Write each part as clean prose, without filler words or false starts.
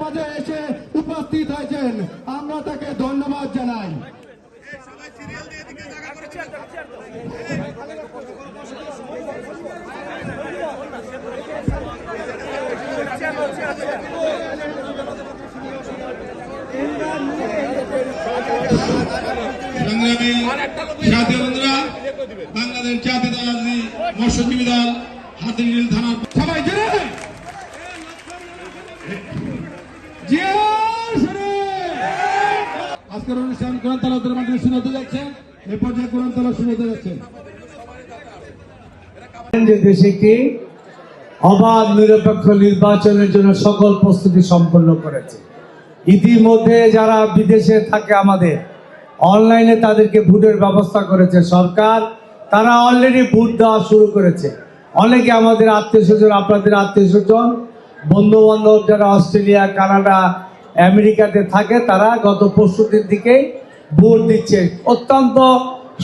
মাঝে এসে উপস্থিত হয়েছেন, আমরা তাকে ধন্যবাদ জানাই। সংগ্রামী জাতীয় বন্ধুরা, বাংলাদেশ জাতীয়তাবাদী মৎস্যজীবী দল হাতিঝিল থানা সবাই আজকের অনুষ্ঠান কোরআন তেলাওয়াতের মাধ্যমে শুনতে যাচ্ছেন। এই পর্যায়ে কোরআন তেলাওয়াত শুনতে যাচ্ছেন। দেশে কি অবাধ নিরপেক্ষ নির্বাচনের জন্য সকল প্রস্তুতি সম্পন্ন করেছে। ইতিমধ্যে যারা বিদেশে থাকে আমাদের অনলাইনে তাদেরকে ভোটের ব্যবস্থা করেছে সরকার। তারা অলরেডি ভোট দেওয়া শুরু করেছে। অনেকে আমাদের আত্মীয় স্বজন, আপনাদের আত্মীয় স্বজন, বন্ধু বান্ধব যারা অস্ট্রেলিয়া, কানাডা, আমেরিকাতে থাকে তারা গত পরশুদিন দিকেই ভোট দিচ্ছে। অত্যন্ত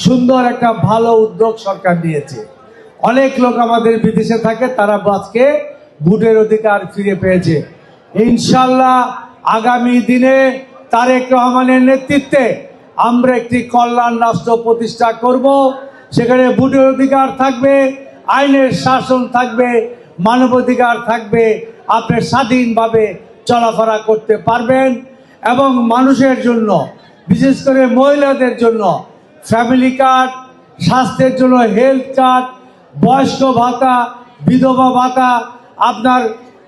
সুন্দর একটা ভালো উদ্যোগ সরকার নিয়েছে। অনেক লোক আমাদের বিদেশে থাকে, তারা আজকে ভোটের অধিকার ফিরে পেয়েছে। ইনশাল্লাহ আগামী দিনে তারেক রহমানের নেতৃত্বে আমরা একটি কল্যাণ রাষ্ট্র প্রতিষ্ঠা করব। সেখানে ভোটের অধিকার থাকবে, আইনের শাসন থাকবে, মানবাধিকার থাকবে, আপনি স্বাধীনভাবে চলাফেরা করতে পারবেন এবং মানুষের জন্য, বিশেষ করে মহিলাদের জন্য ফ্যামিলি কার্ড, স্বাস্থ্যের জন্য হেলথ কার্ড, বয়স্ক ভাতা, বিধবা ভাতা, আপনার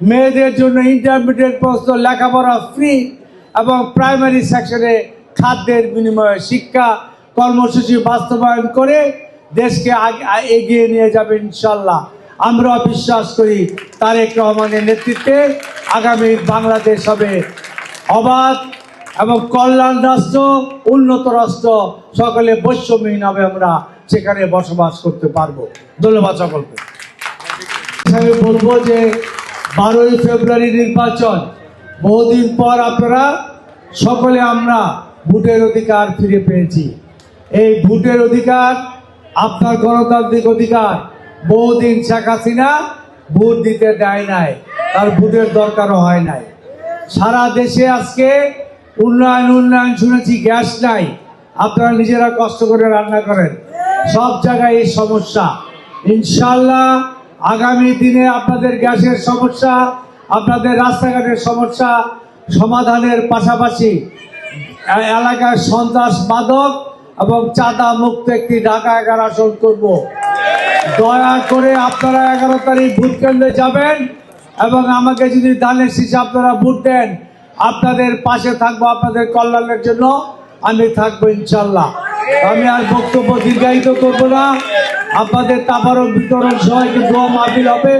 মেয়েদের জন্য ইন্টারমিডিয়েট পর্যন্ত লেখাপড়া ফ্রি এবং প্রাইমারি সেকশনে খাদ্যের বিনিময়ে শিক্ষা কর্মসূচি বাস্তবায়ন করে দেশকে এগিয়ে নিয়ে যাবে ইনশাল্লাহ। আমরা বিশ্বাস করি তারেক রহমানের নেতৃত্বে আগামী বাংলাদেশ হবে অবাধ এবং কল্যাণ রাষ্ট্র, উন্নত রাষ্ট্র, সকলে বৈষম্যহীন হবে, আমরা সেখানে বসবাস করতে পারবো। ধন্যবাদ সকলকে। আমি বলবো যে 12ই ফেব্রুয়ারি নির্বাচন, বহুদিন পর আপনারা সকলে আমরা ভোটের অধিকার ফিরে পেয়েছি। এই ভোটের অধিকার আপনার গণতান্ত্রিক অধিকার। বহুদিন শেখ হাসিনা ভোট দিতে দেয় নাই, তার ভোটের দরকারও হয় নাই। সারা দেশে আজকে উন্নয়ন শুনেছি, গ্যাস নাই, আপনারা নিজেরা কষ্ট করে রান্না করেন, সব জায়গায় এই সমস্যা। ইনশাল্লাহ আগামী দিনে আপনাদের গ্যাসের সমস্যা, আপনাদের রাস্তাঘাটের সমস্যা সমাধানের পাশাপাশি এলাকায় সন্ত্রাস, মাদক এবং চাঁদা মুক্ত একটি ঢাকা 11 আসন করব। দয়া করে আপনারা 11 তারিখ ভোট কেন্দ্রে যাবেন এবং আমাকে যদি দানের শীষে আপনারা ভোট দেন, আপনাদের পাশে থাকবো, আপনাদের কল্যাণের জন্য আমি থাকবো ইনশাল্লাহ। আমি আর বক্তব্য দীর্ঘায়িত করবো না। আপনাদের তাবারক বিতরণ সবাইকে দোয়া মাহফিল হবে।